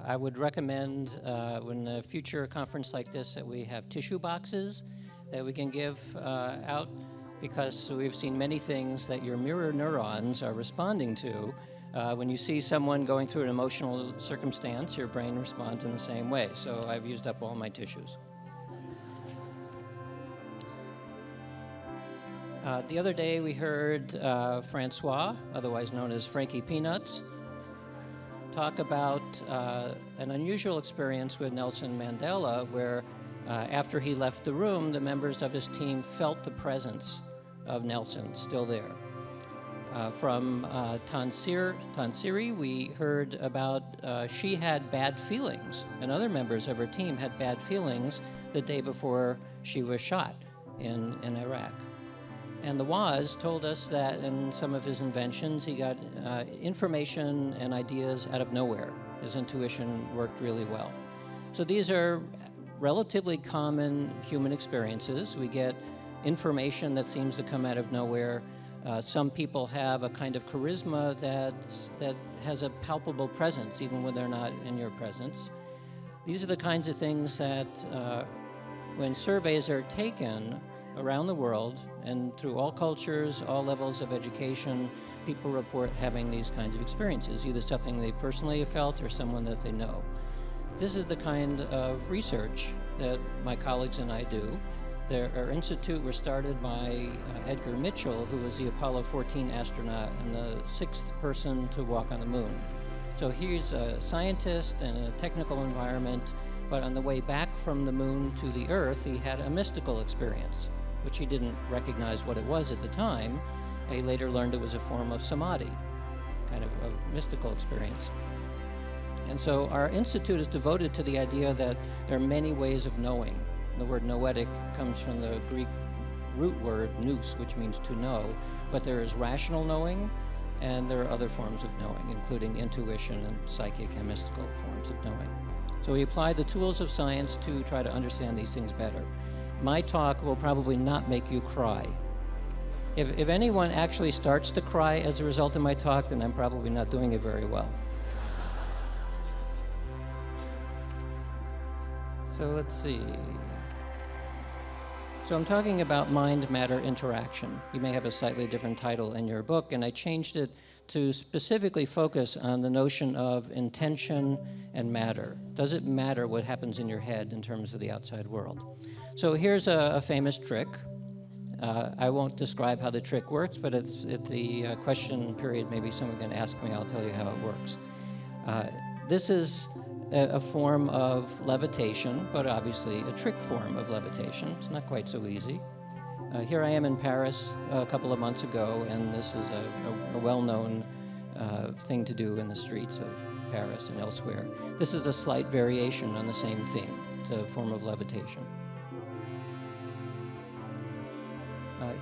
I would recommend in a future conference like this that we have tissue boxes that we can give out, because we've seen many things that your mirror neurons are responding to. When you see someone going through an emotional circumstance, your brain responds in the same way. So I've used up all my tissues. The other day we heard Francois, otherwise known as Frankie Peanuts, talk about an unusual experience with Nelson Mandela, where after he left the room, the members of his team felt the presence of Nelson still there. From Tansiri, we heard about she had bad feelings, and other members of her team had bad feelings the day before she was shot in Iraq. And the Woz told us that in some of his inventions, he got information and ideas out of nowhere. His intuition worked really well. So these are relatively common human experiences. We get information that seems to come out of nowhere. Some people have a kind of charisma that has a palpable presence, even when they're not in your presence. These are the kinds of things that when surveys are taken around the world and through all cultures, all levels of education, people report having these kinds of experiences, either something they personally have felt or someone that they know. This is the kind of research that my colleagues and I do. Our institute was started by Edgar Mitchell, who was the Apollo 14 astronaut and the 6th person to walk on the moon. So he's a scientist in a technical environment, but on the way back from the moon to the Earth, he had a mystical experience, which he didn't recognize what it was at the time. He later learned it was a form of samadhi, kind of a mystical experience. And so our institute is devoted to the idea that there are many ways of knowing. The word noetic comes from the Greek root word nous, which means to know, but there is rational knowing, and there are other forms of knowing, including intuition and psychic and mystical forms of knowing. So we apply the tools of science to try to understand these things better. My talk will probably not make you cry. If anyone actually starts to cry as a result of my talk, then I'm probably not doing it very well. So let's see. So I'm talking about mind-matter interaction. You may have a slightly different title in your book, and I changed it to specifically focus on the notion of intention and matter. Does it matter what happens in your head in terms of the outside world? So here's a famous trick. I won't describe how the trick works, but at the question period, maybe someone can ask me, I'll tell you how it works. This is a form of levitation, but obviously a trick form of levitation. It's not quite so easy. Here I am in Paris a couple of months ago, and this is a well-known thing to do in the streets of Paris and elsewhere. This is a slight variation on the same theme, the form of levitation.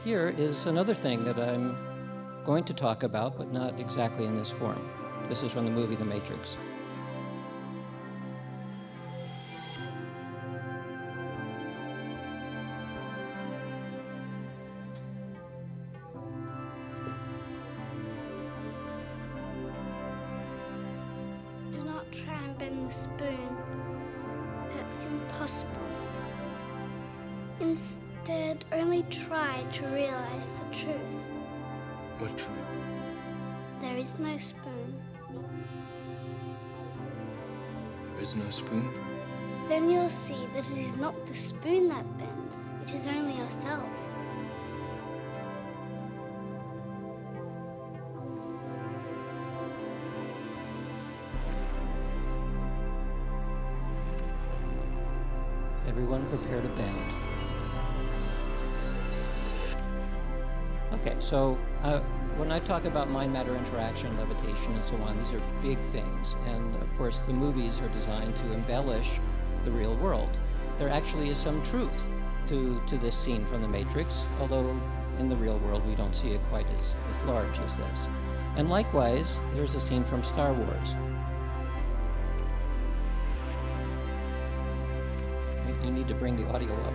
Here is another thing that I'm going to talk about, but not exactly in this form. This is from the movie The Matrix. Do not try and bend the spoon. That's impossible. Instead, only try to realize the truth. What truth? There is no spoon. There is no spoon? Then you'll see that it is not the spoon that bends, it is only yourself. Everyone prepare to bend. Okay, so when I talk about mind-matter interaction, levitation, and so on, these are big things. And of course, the movies are designed to embellish the real world. There actually is some truth to this scene from The Matrix, although in the real world we don't see it quite as large as this. And likewise, there's a scene from Star Wars. You need to bring the audio up.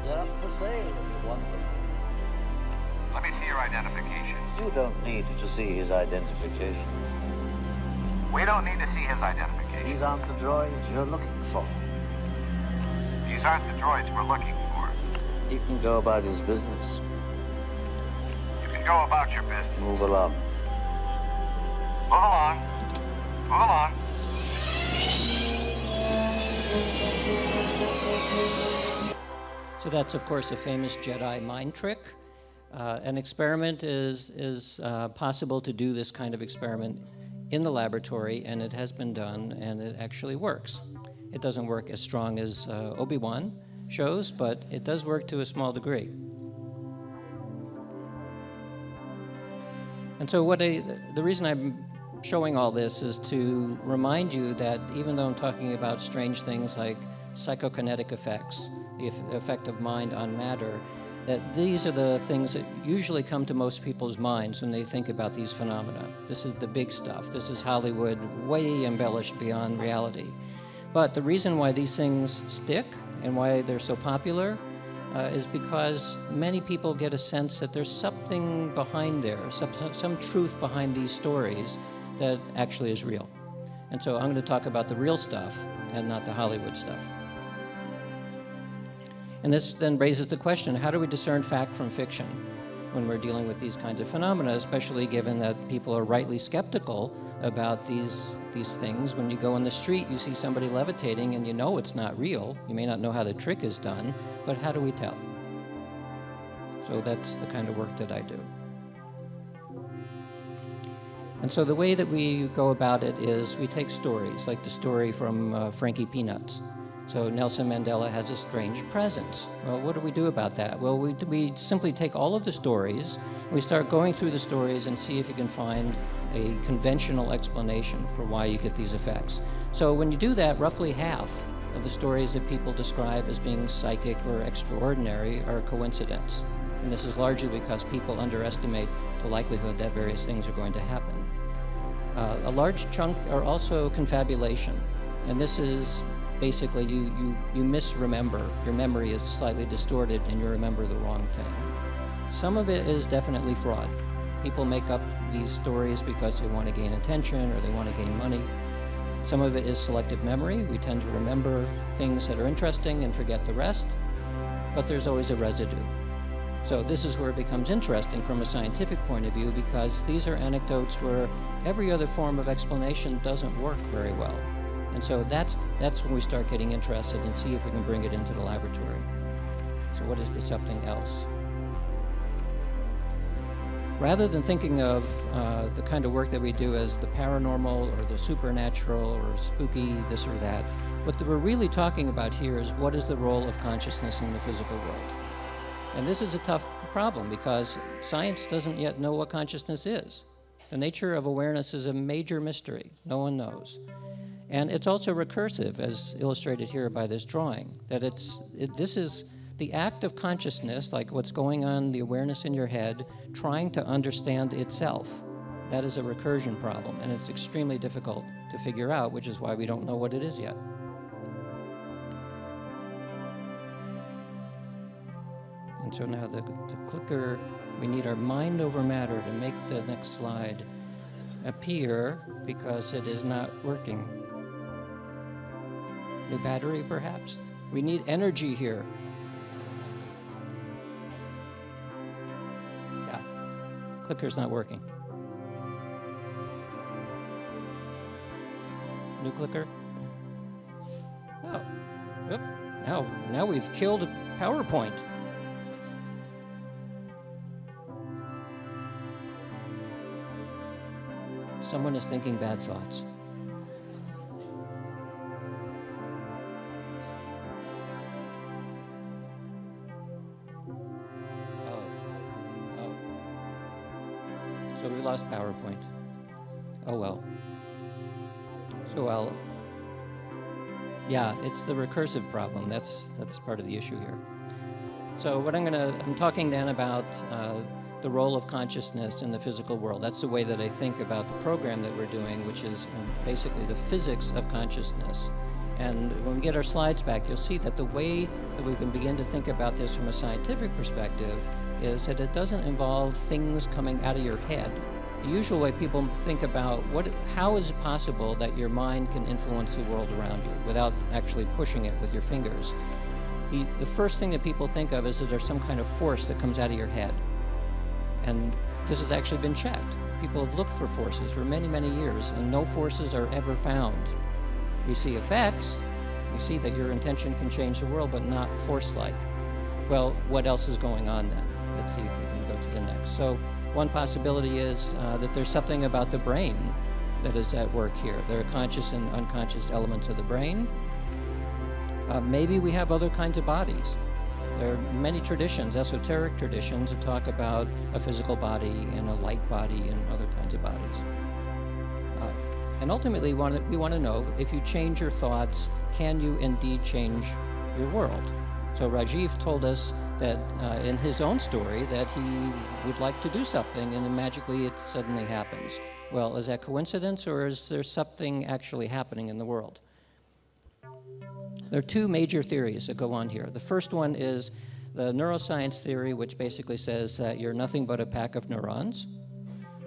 They're up for sale if you want them. Let me see your identification. You don't need to see his identification. We don't need to see his identification. These aren't the droids you're looking for. These aren't the droids we're looking for. He can go about his business. You can go about your business. Move along. Move along. Move along. So that's, of course, a famous Jedi mind trick. An experiment is possible to do this kind of experiment in the laboratory, and it has been done, and it actually works. It doesn't work as strong as Obi-Wan shows, but it does work to a small degree. And so the reason I'm showing all this is to remind you that even though I'm talking about strange things like psychokinetic effects, the effect of mind on matter, that these are the things that usually come to most people's minds when they think about these phenomena. This is the big stuff. This is Hollywood way embellished beyond reality. But the reason why these things stick and why they're so popular is because many people get a sense that there's something behind there, some truth behind these stories that actually is real. And so I'm going to talk about the real stuff and not the Hollywood stuff. And this then raises the question, how do we discern fact from fiction when we're dealing with these kinds of phenomena, especially given that people are rightly skeptical about these things? When you go on the street, you see somebody levitating and you know it's not real. You may not know how the trick is done, but how do we tell? So that's the kind of work that I do. And so the way that we go about it is we take stories, like the story from Frankie Peanuts. So Nelson Mandela has a strange presence. Well, what do we do about that? Well, we simply take all of the stories, and we start going through the stories and see if you can find a conventional explanation for why you get these effects. So when you do that, roughly half of the stories that people describe as being psychic or extraordinary are coincidence. And this is largely because people underestimate the likelihood that various things are going to happen. A large chunk are also confabulation, and this is basically you misremember. Your memory is slightly distorted and you remember the wrong thing. Some of it is definitely fraud. People make up these stories because they want to gain attention or they want to gain money. Some of it is selective memory. We tend to remember things that are interesting and forget the rest, but there's always a residue. So this is where it becomes interesting from a scientific point of view, because these are anecdotes where every other form of explanation doesn't work very well. And so that's when we start getting interested and see if we can bring it into the laboratory. So what is the something else? Rather than thinking of the kind of work that we do as the paranormal or the supernatural or spooky this or that, what we're really talking about here is what is the role of consciousness in the physical world. And this is a tough problem because science doesn't yet know what consciousness is. The nature of awareness is a major mystery. No one knows. And it's also recursive, as illustrated here by this drawing, that this is the act of consciousness, like what's going on, the awareness in your head, trying to understand itself. That is a recursion problem, and it's extremely difficult to figure out, which is why we don't know what it is yet. And so now the clicker, we need our mind over matter to make the next slide appear because it is not working. New battery, perhaps? We need energy here. Yeah, clicker's not working. New clicker? Oh, yep. Now we've killed PowerPoint. Someone is thinking bad thoughts. we lost PowerPoint. Oh well. So well, yeah, it's the recursive problem. That's part of the issue here. So what I'm talking then about the role of consciousness in the physical world. That's the way that I think about the program that we're doing, which is basically the physics of consciousness. And when we get our slides back, you'll see that the way that we can begin to think about this from a scientific perspective is that it doesn't involve things coming out of your head. The usual way people think about how is it possible that your mind can influence the world around you without actually pushing it with your fingers. The first thing that people think of is that there's some kind of force that comes out of your head. And this has actually been checked. People have looked for forces for many, many years, and no forces are ever found. We see effects, we see that your intention can change the world, but not force-like. Well, what else is going on then? Let's see if we can go to the next. So one possibility is that there's something about the brain that is at work here. There are conscious and unconscious elements of the brain. Maybe we have other kinds of bodies. There are many traditions, esoteric traditions, that talk about a physical body and a light body and other kinds of bodies. And ultimately, we want to know, if you change your thoughts, can you indeed change your world? So Rajiv told us that in his own story that he would like to do something, and then magically it suddenly happens. Well, is that coincidence, or is there something actually happening in the world? There are two major theories that go on here. The first one is the neuroscience theory, which basically says that you're nothing but a pack of neurons,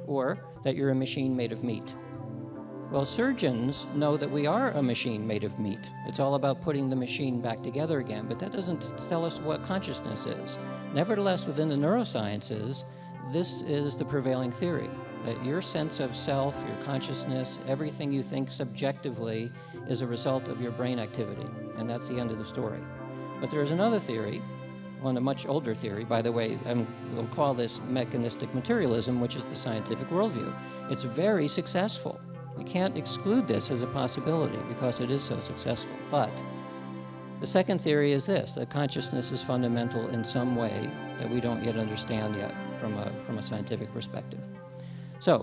or that you're a machine made of meat. Well, surgeons know that we are a machine made of meat. It's all about putting the machine back together again, but that doesn't tell us what consciousness is. Nevertheless, within the neurosciences, this is the prevailing theory, that your sense of self, your consciousness, everything you think subjectively is a result of your brain activity, and that's the end of the story. But there's another theory, a much older theory, by the way, we'll call this mechanistic materialism, which is the scientific worldview. It's very successful. We can't exclude this as a possibility because it is so successful. But the second theory is this, that consciousness is fundamental in some way that we don't yet understand yet from a scientific perspective. So,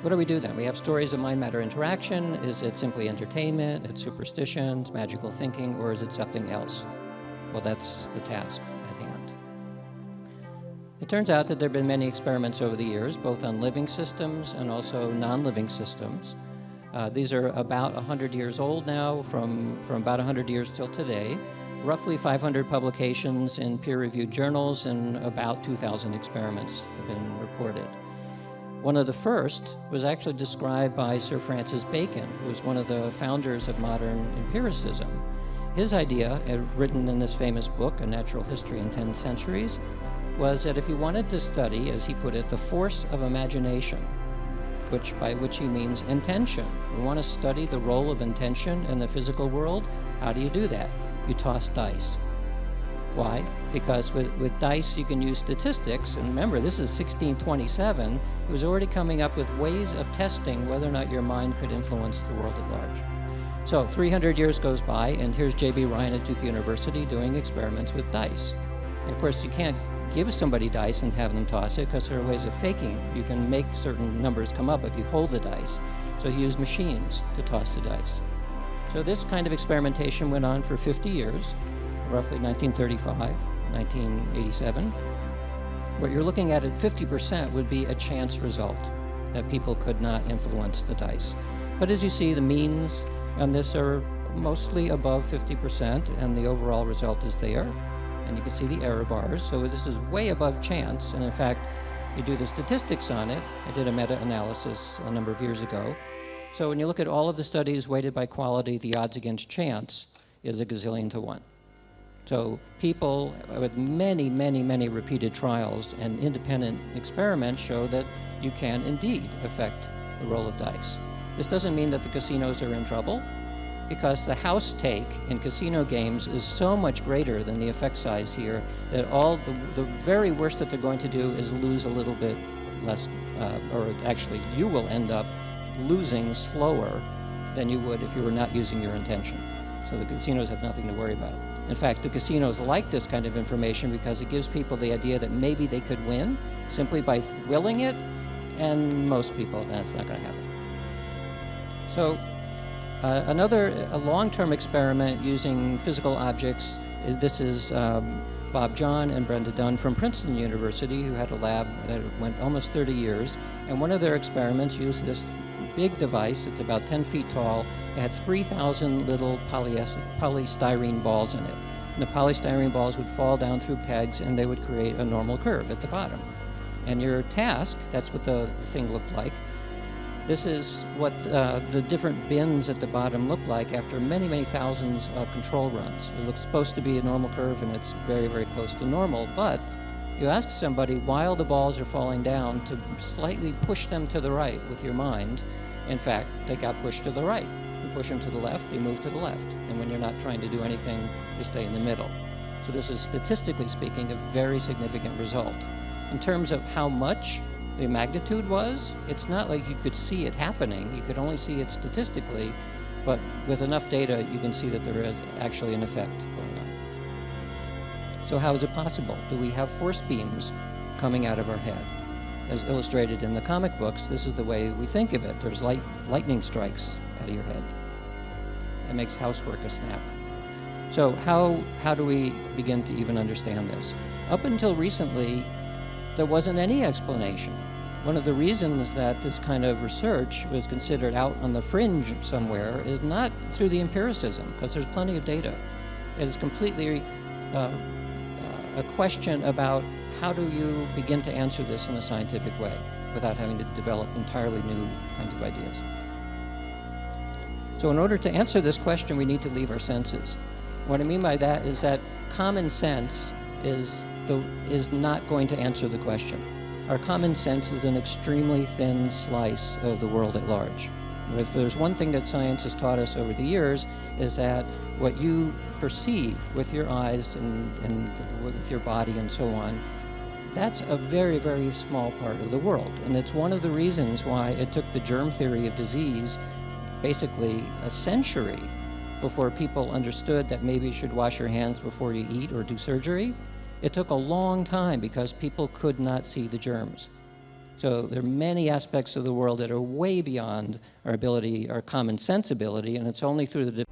what do we do then? We have stories of mind-matter interaction. Is it simply entertainment? It's superstitions, magical thinking, or is it something else? Well, that's the task at hand. It turns out that there have been many experiments over the years, both on living systems and also non-living systems. These are about 100 years old now, from about 100 years till today. Roughly 500 publications in peer-reviewed journals, and about 2,000 experiments have been reported. One of the first was actually described by Sir Francis Bacon, who was one of the founders of modern empiricism. His idea, written in this famous book, A Natural History in 10 Centuries, was that if you wanted to study, as he put it, the force of imagination, by which he means intention. You want to study the role of intention in the physical world? How do you do that? You toss dice. Why? Because with dice you can use statistics, and remember, this is 1627. He was already coming up with ways of testing whether or not your mind could influence the world at large. So 300 years goes by, and here's J.B. Ryan at Duke University doing experiments with dice. And of course, you can't give somebody dice and have them toss it, because there are ways of faking. You can make certain numbers come up if you hold the dice. So he used machines to toss the dice. So this kind of experimentation went on for 50 years, roughly 1935, 1987. What you're looking at 50% would be a chance result, that people could not influence the dice. But as you see, the means on this are mostly above 50%, and the overall result is there. And you can see the error bars. So this is way above chance. And in fact, you do the statistics on it. I did a meta-analysis a number of years ago. So when you look at all of the studies weighted by quality, the odds against chance is 1 gazillion to 1. So people with many, many, many repeated trials and independent experiments show that you can indeed affect the roll of dice. This doesn't mean that the casinos are in trouble, because the house take in casino games is so much greater than the effect size here that all the very worst that they're going to do is lose a little bit less, or actually you will end up losing slower than you would if you were not using your intention. So the casinos have nothing to worry about. In fact, the casinos like this kind of information because it gives people the idea that maybe they could win simply by willing it, and most people, that's not going to happen. So a long-term experiment using physical objects, this is Bob John and Brenda Dunn from Princeton University, who had a lab that went almost 30 years, and one of their experiments used this big device. It's about 10 feet tall. It had 3,000 little polystyrene balls in it. And the polystyrene balls would fall down through pegs, and they would create a normal curve at the bottom. And your task, that's what the thing looked like. This is what the different bins at the bottom look like after many, many thousands of control runs. It looks supposed to be a normal curve, and it's very, very close to normal. But you ask somebody while the balls are falling down to slightly push them to the right with your mind. In fact, they got pushed to the right. You push them to the left, they move to the left. And when you're not trying to do anything, they stay in the middle. So this is, statistically speaking, a very significant result. In terms of how much the magnitude was, it's not like you could see it happening. You could only see it statistically, but with enough data, you can see that there is actually an effect going on. So how is it possible? Do we have force beams coming out of our head? As illustrated in the comic books, this is the way we think of it. There's lightning strikes out of your head. It makes housework a snap. So how do we begin to even understand this? Up until recently, there wasn't any explanation. One of the reasons that this kind of research was considered out on the fringe somewhere is not through the empiricism, because there's plenty of data. It is completely a question about how do you begin to answer this in a scientific way without having to develop entirely new kinds of ideas. So in order to answer this question, we need to leave our senses. What I mean by that is that common sense is not going to answer the question. Our common sense is an extremely thin slice of the world at large. If there's one thing that science has taught us over the years, is that what you perceive with your eyes and with your body and so on, that's a very, very small part of the world. And it's one of the reasons why it took the germ theory of disease basically a century before people understood that maybe you should wash your hands before you eat or do surgery. It took a long time because people could not see the germs. So there are many aspects of the world that are way beyond our ability, our common sense ability, and it's only through the